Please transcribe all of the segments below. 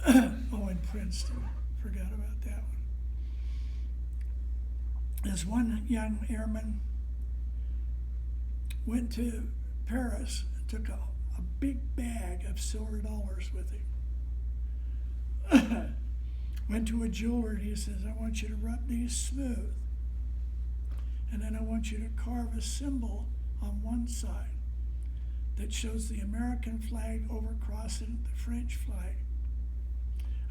Oh, in Princeton. Forgot about that one. This one young airman went to Paris and took a big bag of silver dollars with him. Went to a jeweler and he says, I want you to rub these smooth. And then I want you to carve a symbol on one side that shows the American flag overcrossing the French flag.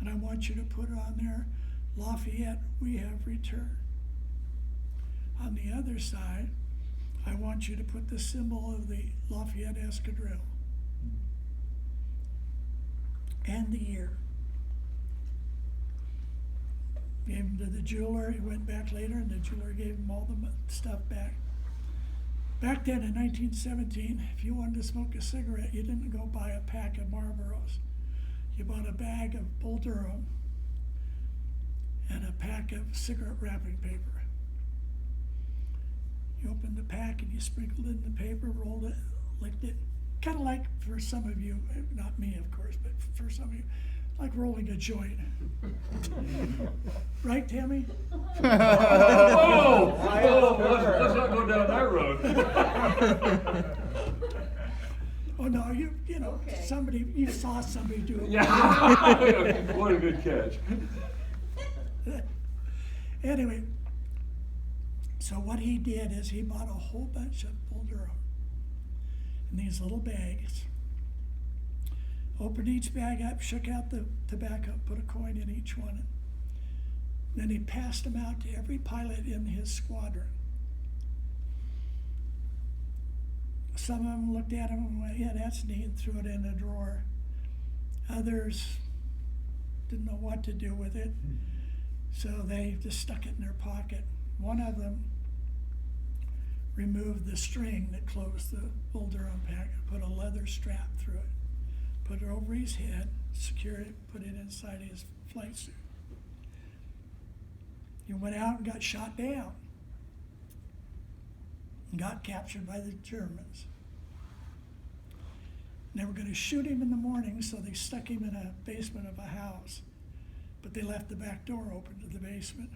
And I want you to put on there, Lafayette, we have returned. On the other side, I want you to put the symbol of the Lafayette Escadrille and the year. Gave him to the jeweler. He went back later, and the jeweler gave him all the stuff back. Back then in 1917, if you wanted to smoke a cigarette, you didn't go buy a pack of Marlboros. You bought a bag of Bull Durham and a pack of cigarette wrapping paper. You opened the pack and you sprinkled it in the paper, rolled it, licked it. Kind of like for some of you, not me of course, but for some of you, like rolling a joint. Right, Tammy? Oh, let's not go down that road. Oh no, you know, Okay. somebody, you saw somebody do it. Yeah, what a good catch. Anyway, so what he did is he bought a whole bunch of Bull Durham in these little bags, opened each bag up, shook out the tobacco, put a coin in each one. Then he passed them out to every pilot in his squadron. Some of them looked at him and went, yeah, that's neat, and threw it in a drawer. Others didn't know what to do with it, so they just stuck it in their pocket. One of them removed the string that closed the Bull Durham pack and put a leather strap through it, put it over his head, secured it, put it inside his flight suit. He went out and got shot down and got captured by the Germans. And they were going to shoot him in the morning, so they stuck him in a basement of a house, but they left the back door open to the basement.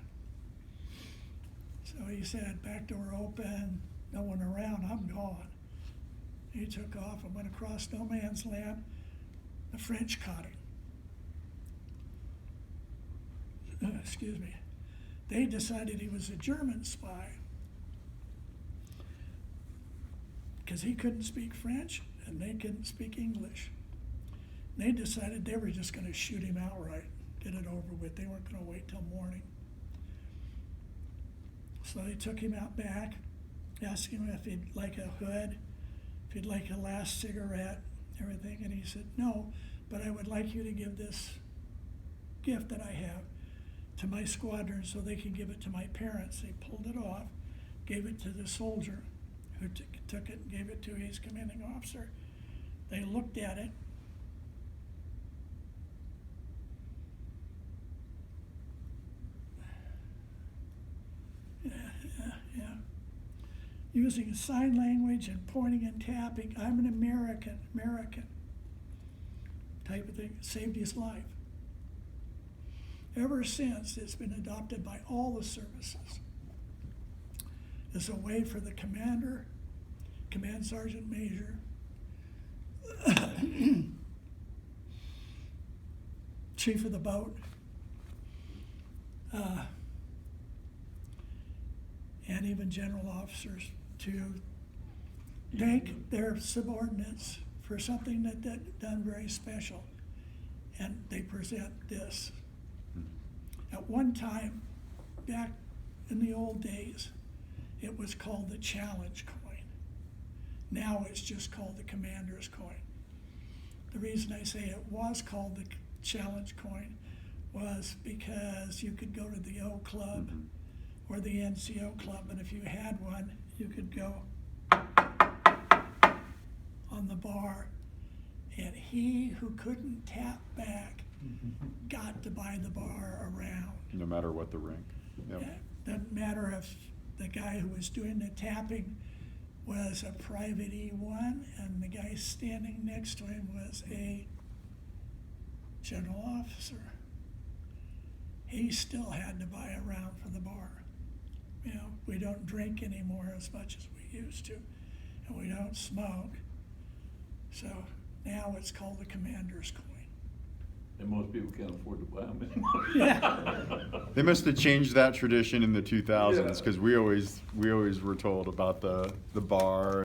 So he said, back door open, no one around, I'm gone. He took off and went across no man's land. The French caught him. Excuse me. They decided he was a German spy because he couldn't speak French and they couldn't speak English. They decided they were just going to shoot him outright, get it over with. They weren't going to wait till morning. So they took him out back, asked him if he'd like a hood, if he'd like a last cigarette, everything, and he said, no, but I would like you to give this gift that I have to my squadron so they can give it to my parents. They pulled it off, gave it to the soldier who took it and gave it to his commanding officer. They looked at it. Yeah. Using sign language and pointing and tapping, I'm an American type of thing, saved his life. Ever since, it's been adopted by all the services as a way for the commander, command sergeant major, chief of the boat, and even general officers to thank their subordinates for something that they've done very special. And they present this. At one time, back in the old days, it was called the challenge coin. Now it's just called the commander's coin. The reason I say it was called the challenge coin was because you could go to the O Club or the NCO Club, and if you had one, you could go on the bar, and he who couldn't tap back got to buy the bar around. No matter what the rank. Yep. Doesn't matter if the guy who was doing the tapping was a private E1 and the guy standing next to him was a general officer. He still had to buy a round from the bar. You know, we don't drink anymore as much as we used to, and we don't smoke. So now it's called the commander's coin. And most people can't afford to buy them Yeah. anymore. They must have changed that tradition in the 2000s, Yeah. because we always were told about the bar